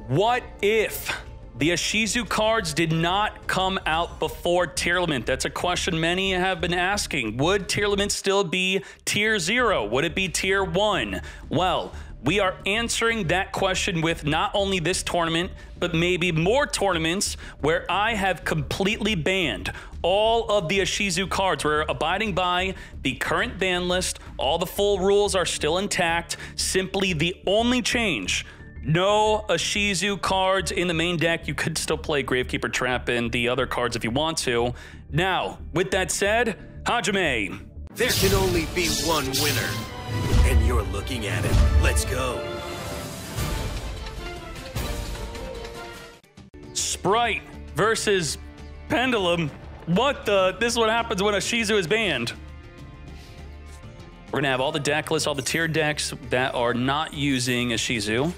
What if the Ishizu cards did not come out before Tier Limit? That's a question many have been asking. Would Tier Limit still be Tier 0? Would it be Tier 1? Well, we are answering that question with not only this tournament, but maybe more tournaments where I have completely banned all of the Ishizu cards. We're abiding by the current ban list. All the full rules are still intact. Simply the only change, no Ishizu cards in the main deck. You could still play Gravekeeper Trap and the other cards if you want to. Now, with that said, Hajime. There can only be one winner, and you're looking at it. Let's go. Sprite versus Pendulum. What the? This is what happens when Ishizu is banned. We're going to have all the deck lists, all the tier decks that are not using Ishizu.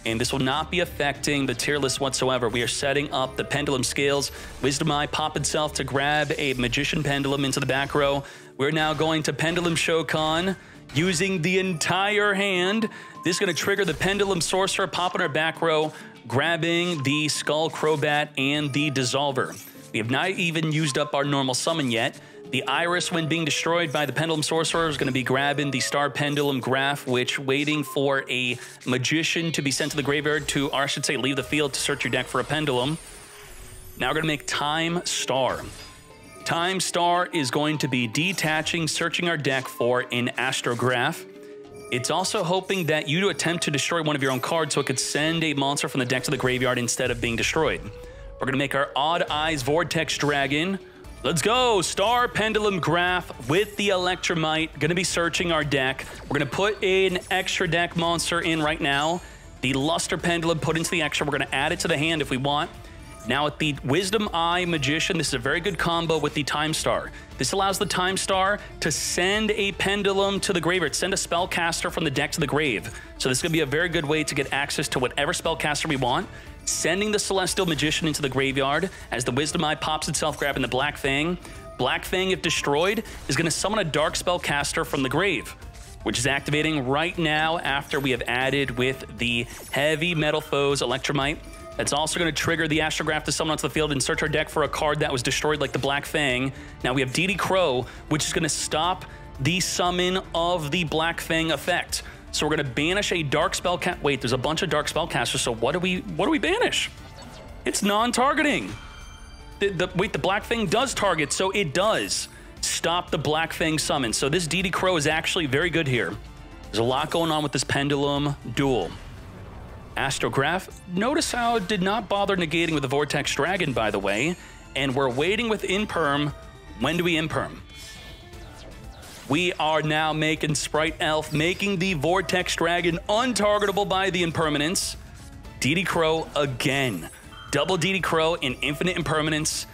And this will not be affecting the tier list whatsoever. We are setting up the Pendulum scales. Wisdom Eye pop itself to grab a Magician Pendulum into the back row. We're now going to Pendulum Shokan using the entire hand. This is going to trigger the Pendulum Sorcerer, pop in our back row, grabbing the Skull Crobat and the Dissolver. We have not even used up our normal summon yet. The Iris, when being destroyed by the Pendulum Sorcerer, is going to be grabbing the Star Pendulum Graph, which waiting for a Magician to be sent to the graveyard to, or I should say, leave the field to search your deck for a Pendulum. Now we're going to make Time Star. Time Star is going to be detaching, searching our deck for an Astrograph. It's also hoping that you attempt to destroy one of your own cards so it could send a monster from the deck to the graveyard instead of being destroyed. We're going to make our Odd Eyes Vortex Dragon. Let's go! Star Pendulum Graph with the Electromite. Going to be searching our deck. We're going to put an extra deck monster in right now. The Luster Pendulum put into the extra. We're going to add it to the hand if we want. Now with the Wisdom Eye Magician, this is a very good combo with the Time Star. This allows the Time Star to send a Pendulum to the graveyard, send a Spellcaster from the deck to the grave. So this is going to be a very good way to get access to whatever Spellcaster we want. Sending the Celestial Magician into the graveyard as the Wisdom Eye pops itself, grabbing the Black Fang. Black Fang, if destroyed, is going to summon a Dark Spellcaster from the grave, which is activating right now after we have added with the Heavy Metal Foes Electromite. That's also going to trigger the Astrograph to summon onto the field and search our deck for a card that was destroyed like the Black Fang. Now we have DD Crow, which is going to stop the summon of the Black Fang effect. So we're going to banish a Dark Spellcaster. Wait, there's a bunch of Dark Spellcasters, so what do we banish? It's non-targeting. Wait, the Black Fang does target, so it does stop the Black Fang summon. So this DD Crow is actually very good here. There's a lot going on with this Pendulum duel. Astrograph, notice how it did not bother negating with the Vortex Dragon, by the way, and we're waiting with Imperm. When do we Imperm? We are now making Sprite Elf, making the Vortex Dragon untargetable by the Impermanence. DD Crow again. Double DD Crow and infinite Impermanence.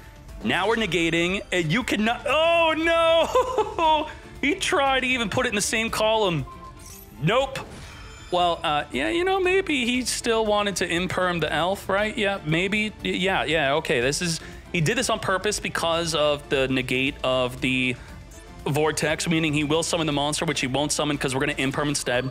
Now we're negating, and you cannot, oh no! He tried to even put it in the same column. Nope. Well, yeah, you know, maybe he still wanted to imperm the elf, right? Yeah, maybe. Yeah, okay. He did this on purpose because of the negate of the Vortex, meaning he will summon the monster, which he won't summon because we're going to imperm instead.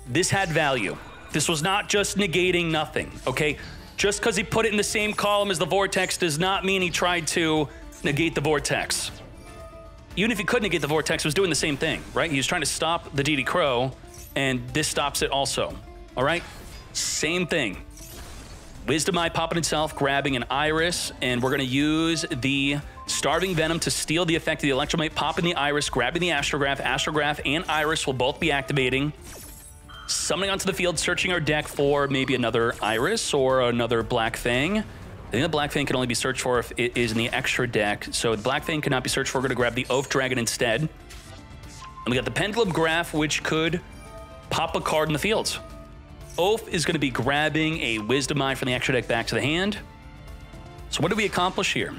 This had value. This was not just negating nothing, okay? Just because he put it in the same column as the Vortex does not mean he tried to negate the Vortex. Even if he could negate the Vortex, he was doing the same thing, right? He was trying to stop the DD Crow, and this stops it also, all right? Same thing. Wisdom Eye popping itself, grabbing an Iris, and we're going to use the Starving Venom to steal the effect of the Electromite, popping the Iris, grabbing the Astrograph. Astrograph and Iris will both be activating. Summoning onto the field, searching our deck for maybe another Iris or another Black Fang. I think the Black Fang can only be searched for if it is in the extra deck, so the Black Fang cannot be searched for. We're going to grab the Oath Dragon instead. And we got the Pendulum Graph, which could pop a card in the field. Oath is going to be grabbing a Wisdom Eye from the extra deck back to the hand. So what do we accomplish here?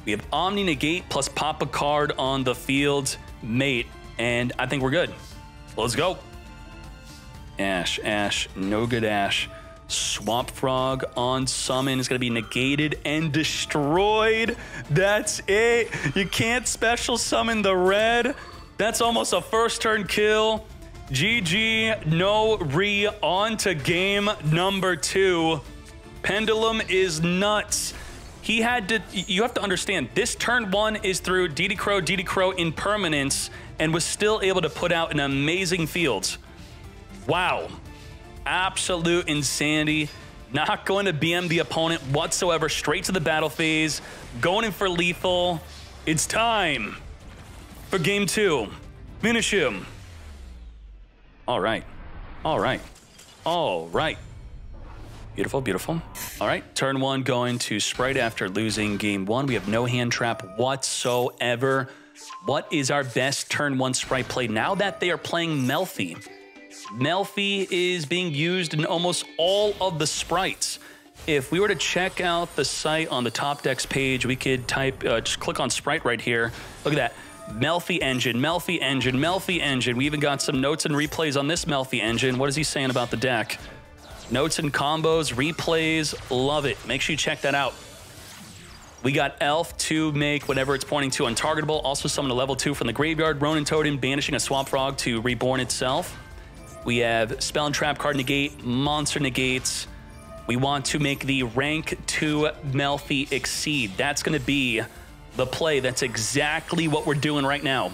We have Omni Negate plus pop a card on the field mate, and I think we're good. Let's go. Ash, no good Ash. Swamp Frog on summon is going to be negated and destroyed. That's it. You can't special summon the red. That's almost a first turn kill. GG, no re, on to game number 2. Pendulum is nuts. He had to, you have to understand, this turn 1 is through DD Crow in permanence, and was still able to put out an amazing field. Wow. Absolute insanity. Not going to BM the opponent whatsoever. Straight to the battle phase. Going in for lethal. It's time for game 2. Finish him. All right. All right. All right. Beautiful, beautiful. All right, turn 1 going to Sprite after losing game 1. We have no hand trap whatsoever. What is our best turn 1 Sprite play now that they are playing Melfi? Melfi is being used in almost all of the sprites. If we were to check out the site on the top decks page, we could type, just click on Sprite right here. Look at that. Melfi engine, Melfi engine, Melfi engine. We even got some notes and replays on this Melfi engine. What is he saying about the deck? Notes and combos, replays, love it. Make sure you check that out. We got Elf to make whatever it's pointing to untargetable. Also summon a level 2 from the graveyard. Ronin Totem banishing a Swamp Frog to reborn itself. We have Spell and Trap card negate, Monster negates. We want to make the rank 2 Melfi exceed. That's going to be the play. That's exactly what we're doing right now.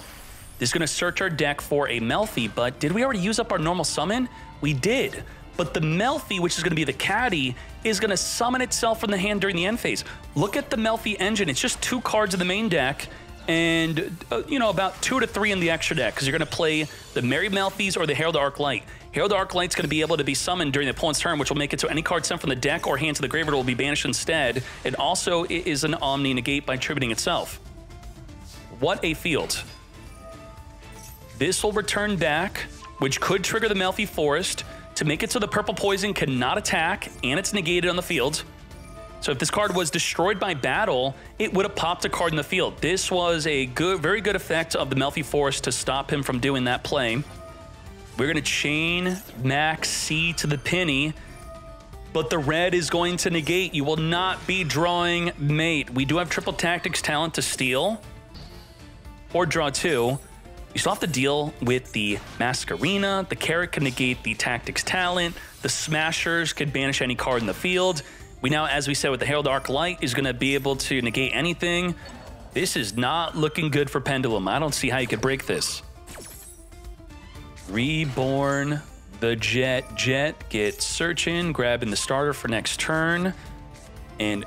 This is going to search our deck for a Melfi, but did we already use up our normal summon? We did. But the Melfi, which is going to be the caddy, is going to summon itself from the hand during the end phase. Look at the Melfi engine. It's just 2 cards in the main deck and, you know, about 2 to 3 in the extra deck because you're going to play the Merry Melfis or the Herald Arclight. Herald Arclight's going to be able to be summoned during the opponent's turn, which will make it so any card sent from the deck or hand to the graveyard will be banished instead. And also, it is an Omni negate by attributing itself. What a field. This will return back, which could trigger the Melfi Forest, to make it so the purple poison cannot attack and it's negated on the field. So if this card was destroyed by battle, it would have popped a card in the field. This was a good, very good effect of the Melfi Forest to stop him from doing that play. We're going to chain Max C to the penny, but the red is going to negate. You will not be drawing mate. We do have triple tactics talent to steal or draw 2. You still have to deal with the Masquerena. The Carrot can negate the Tactics talent. The Smashers could banish any card in the field. We now, as we said, with the Herald Arclight, is going to be able to negate anything. This is not looking good for Pendulum. I don't see how you could break this. Reborn the Jet. Jet gets searching, grabbing the starter for next turn. And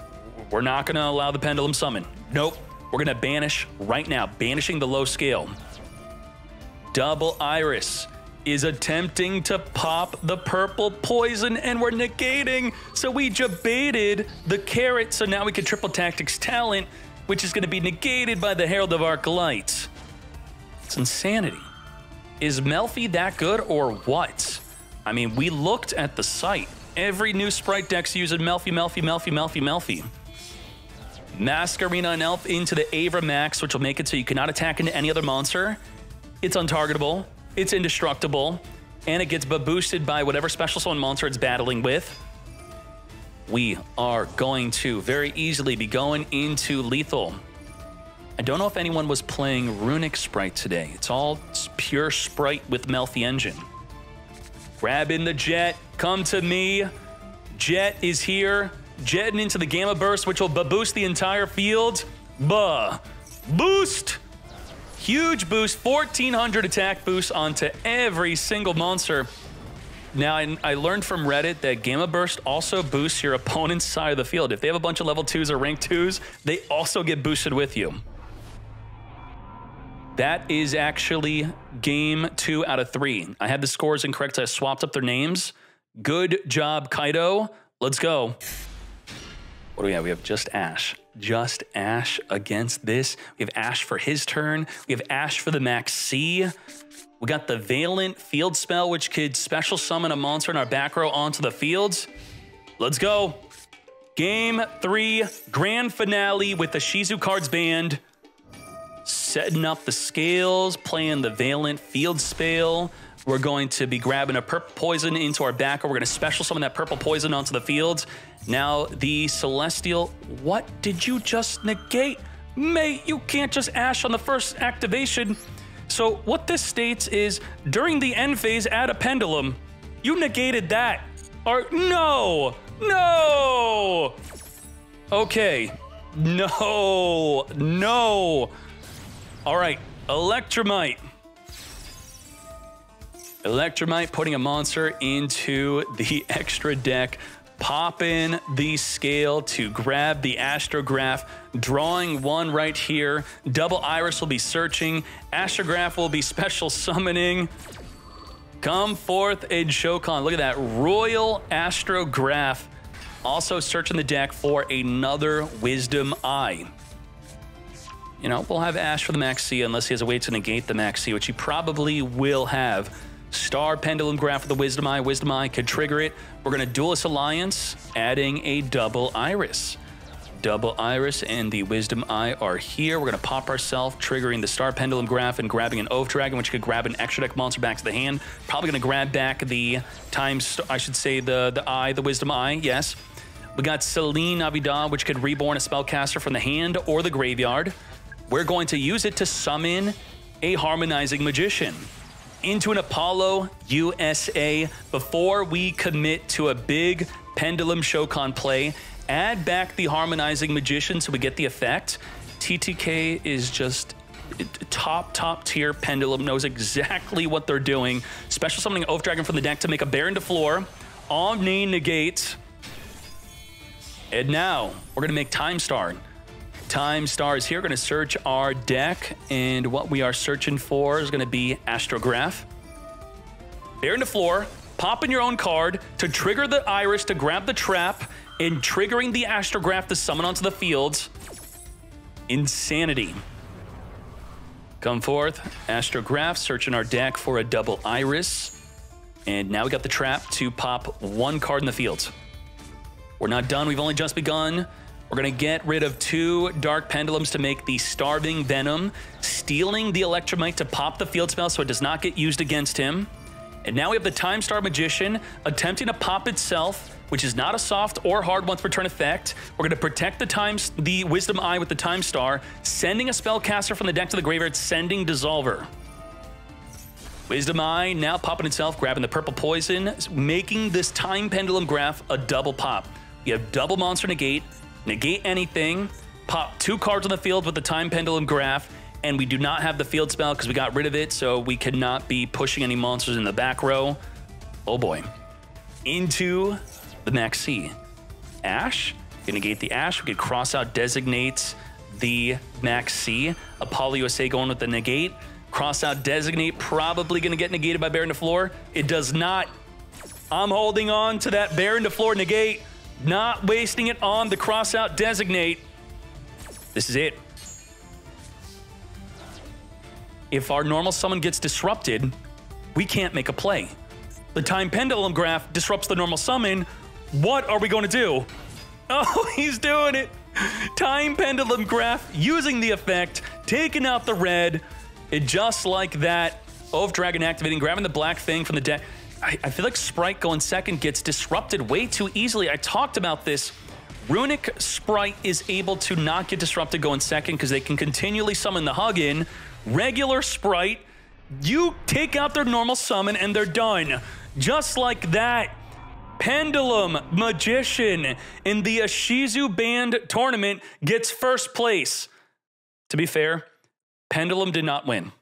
we're not going to allow the Pendulum summon. Nope. We're going to banish right now, banishing the low scale. Double Iris is attempting to pop the purple poison, and we're negating. So we jebaited the Carrot, so now we can triple tactics talent, which is going to be negated by the Herald of Arclight. It's insanity. Is Melfi that good or what? I mean, we looked at the site. Every new Sprite deck's using Melfi, Melfi, Melfi, Melfi, Melfi. Masquerena and Elf into the Avra Max, which will make it so you cannot attack into any other monster. It's untargetable, it's indestructible, and it gets boosted by whatever special summon monster it's battling with. We are going to very easily be going into lethal. I don't know if anyone was playing Runic Sprite today. It's all pure Sprite with Melfi engine. Grab in the Jet, come to me. Jet is here, jetting into the Gamma Burst, which will boost the entire field. Boost! Huge boost, 1400 attack boost onto every single monster. Now, I learned from Reddit that Gamma Burst also boosts your opponent's side of the field. If they have a bunch of level 2s or rank 2s, they also get boosted with you. That is actually game 2 out of 3. I had the scores incorrect, so I swapped up their names. Good job, Kaido. Let's go. What do we have? We have just Ash. Just Ash against this. We have Ash for his turn. We have Ash for the Max C. We got the Valent Field Spell, which could special summon a monster in our back row onto the fields. Let's go. Game 3, grand finale with the Ishizu cards banned. Setting up the scales, playing the Valent Field Spell. We're going to be grabbing a purple poison into our back, or we're going to special summon that purple poison onto the fields. Now, the Celestial, what did you just negate? Mate, you can't just Ash on the first activation. So what this states is, during the end phase, add a Pendulum. You negated that. Or, no! No! Okay. No. No. All right. Electromite. Electromite putting a monster into the extra deck. Popping the scale to grab the Astrograph. Drawing one right here. Double Iris will be searching. Astrograph will be special summoning. Come forth and Shokan. Look at that. Royal Astrograph. Also searching the deck for another Wisdom Eye. You know, we'll have Ash for the Max C unless he has a way to negate the Max C, which he probably will have. Star Pendulum Graph for the Wisdom Eye. Wisdom Eye could trigger it. We're going to Duelist Alliance, adding a Double Iris. Double Iris and the Wisdom Eye are here. We're going to pop ourselves, triggering the Star Pendulum Graph and grabbing an Oath Dragon, which could grab an extra deck monster back to the hand. Probably going to grab back the the Wisdom Eye, yes. We got Celine Navidad, which could reborn a spellcaster from the hand or the graveyard. We're going to use it to summon a Harmonizing Magician into an Apollo USA. Before we commit to a big Pendulum Shokan play, add back the Harmonizing Magician so we get the effect. TTK is just top tier Pendulum, knows exactly what they're doing. Special summoning Oath Dragon from the deck to make a Baron to floor. Omni negate. And now we're going to make Time Star. Time Star is here. We're going to search our deck, and what we are searching for is going to be Astrograph. Baron to floor. Pop in your own card to trigger the Iris to grab the trap, and triggering the Astrograph to summon onto the field. Insanity. Come forth, Astrograph, searching our deck for a Double Iris. And now we got the trap to pop one card in the field. We're not done, we've only just begun. We're gonna get rid of 2 Dark Pendulums to make the Starving Venom, stealing the Electromite to pop the field spell so it does not get used against him. And now we have the Time Star Magician attempting to pop itself, which is not a soft or hard once per turn effect. We're going to protect the Wisdom Eye with the Time Star, sending a spellcaster from the deck to the graveyard, sending Dissolver. Wisdom Eye now popping itself, grabbing the purple poison, making this Time Pendulum Graph a double pop. We have double monster negate anything, pop 2 cards on the field with the Time Pendulum Graph, and we do not have the field spell because we got rid of it, so we cannot be pushing any monsters in the back row. Oh boy. Into the Max C. Ash, gonna negate the Ash. We could cross out Designate the Max C. Apollo USA going with the negate. Cross out Designate, probably gonna get negated by Baron to floor. It does not. I'm holding on to that Baron to floor negate, not wasting it on the cross out Designate. This is it. If our normal summon gets disrupted, we can't make a play. The Time Pendulum Graph disrupts the normal summon. What are we going to do? Oh, he's doing it. Time Pendulum Graph using the effect, taking out the red. It just like that. Oath Dragon activating, grabbing the black thing from the deck. I feel like Sprite going second gets disrupted way too easily. I talked about this. Runic Sprite is able to not get disrupted going second because they can continually summon the Hug in. Regular Sprite, you take out their normal summon and they're done. Just like that. Pendulum Magician in the Ishizu Band tournament gets first place. To be fair, Pendulum did not win.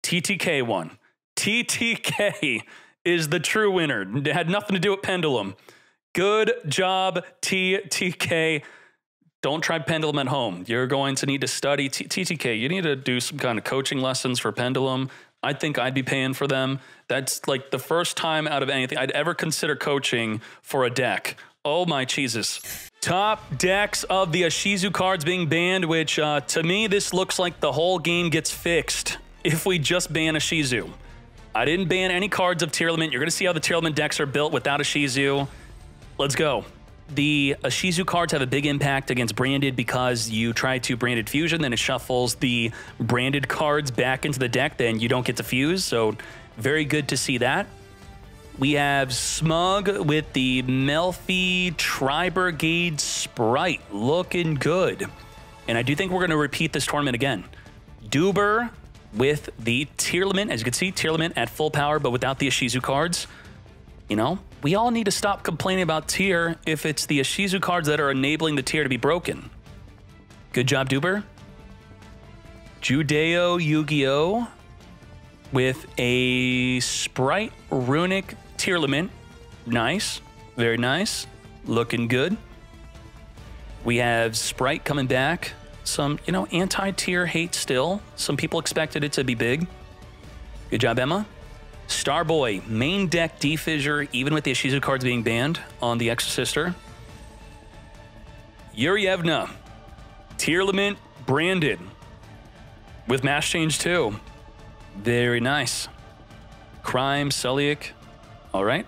TTK won. TTK is the true winner. It had nothing to do with Pendulum. Good job, TTK. Don't try Pendulum at home. You're going to need to study. TTK, you need to do some kind of coaching lessons for Pendulum. I think I'd be paying for them. That's like the first time out of anything I'd ever consider coaching for a deck. Oh my Jesus. Top decks of the Ishizu cards being banned, which to me, this looks like the whole game gets fixed if we just ban Ishizu. I didn't ban any cards of Tier Element. You're going to see how the Tier Element decks are built without Ishizu. Let's go. The Ishizu cards have a big impact against branded because you try to branded fusion, then it shuffles the branded cards back into the deck, then you don't get to fuse, so very good to see that. We have Smug with the Melfi Tri-Brigade Sprite, looking good. And I do think we're going to repeat this tournament again. Duber with the tier limit. As you can see, tier limit at full power, but without the Ishizu cards. You know, we all need to stop complaining about tier if it's the Ishizu cards that are enabling the tier to be broken. Good job, Duber. Judeo Yu-Gi-Oh! With a Sprite Runic tier limit. Nice. Very nice. Looking good. We have Sprite coming back. Some, you know, anti-tier hate still. Some people expected it to be big. Good job, Emma. Starboy, main deck defissure, even with the Ishizu cards being banned on the Exorcister. Yurievna, tier limit branded with mass change too. Very nice. Crime, Suliak. All right.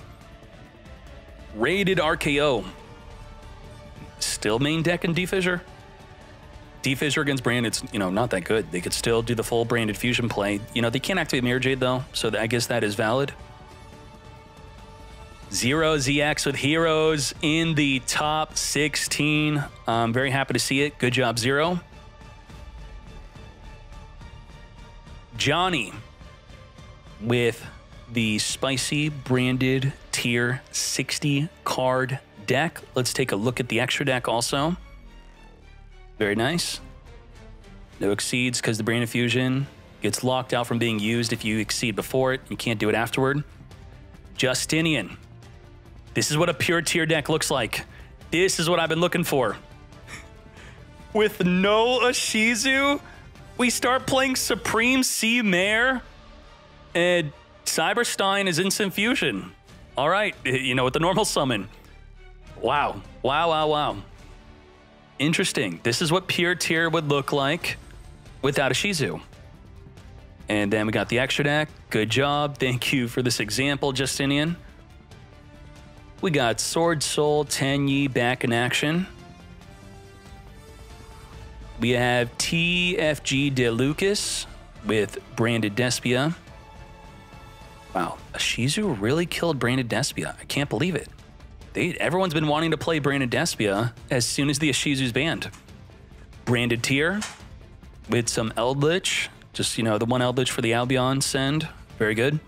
Rated RKO. Still main deck and defissure. Defissure against branded's, you know, not that good. They could still do the full branded fusion play. You know, they can't activate Mirror Jade though, so I guess that is valid. Zero ZX with heroes in the top 16. I'm very happy to see it. Good job, Zero. Johnny with the spicy branded tier 60 card deck. Let's take a look at the extra deck also. Very nice. No exceeds because the branded fusion gets locked out from being used if you exceed before it. You can't do it afterward. Justinian. This is what a pure tier deck looks like. This is what I've been looking for. With no Ishizu, we start playing Supreme Sea Mare, and Cyberstein is instant fusion. All right, you know, with the normal summon. Wow, wow, wow, wow. Interesting. This is what pure tier would look like without Ishizu. And then we got the extra deck. Good job. Thank you for this example, Justinian. We got Sword Soul Tenyi back in action. We have TFG De Lucas with Branded Despia. Wow, Ishizu really killed Branded Despia. I can't believe it. Everyone's been wanting to play Branded Despia as soon as the Ishizu's banned. Branded tier with some Eldritch. Just, you know, the one Eldritch for the Albion send. Very good.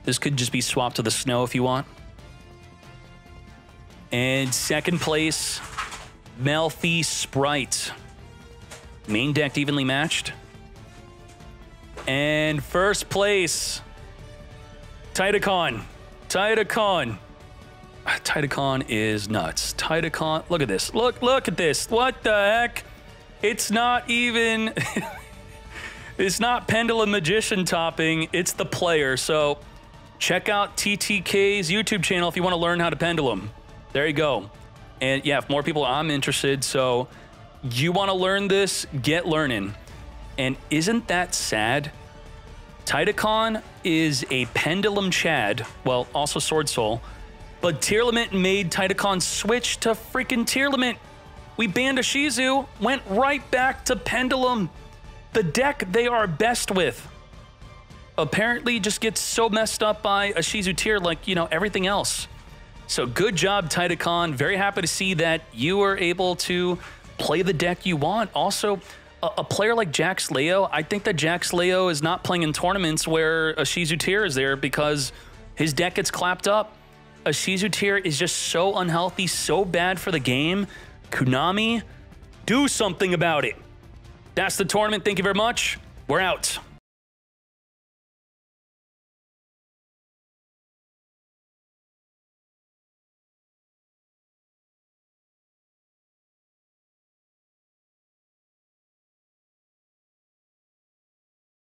This could just be swapped to the Snow if you want. And second place, Melfi Sprite. Main deck evenly matched. And first place, Titacon. Titacon. Titacon is nuts. Titacon, look at this. Look at this. What the heck? It's not even, it's not Pendulum Magician topping, it's the player. So check out TTK's YouTube channel if you want to learn how to Pendulum. There you go. And yeah, if more people, I'm interested. So you want to learn this, get learning. And isn't that sad? Titacon is a Pendulum Chad, well, also Sword Soul, but tier limit made Titacon switch to freaking tier limit. We banned Ishizu, went right back to Pendulum. The deck they are best with apparently just gets so messed up by Ishizu tier like, you know, everything else. So good job, Titacon. Very happy to see that you were able to play the deck you want. Also, a player like Jax Leo, I think that Jax Leo is not playing in tournaments where Ishizu tier is there because his deck gets clapped up. Ishizu tier is just so unhealthy, so bad for the game. Konami, do something about it. That's the tournament. Thank you very much. We're out.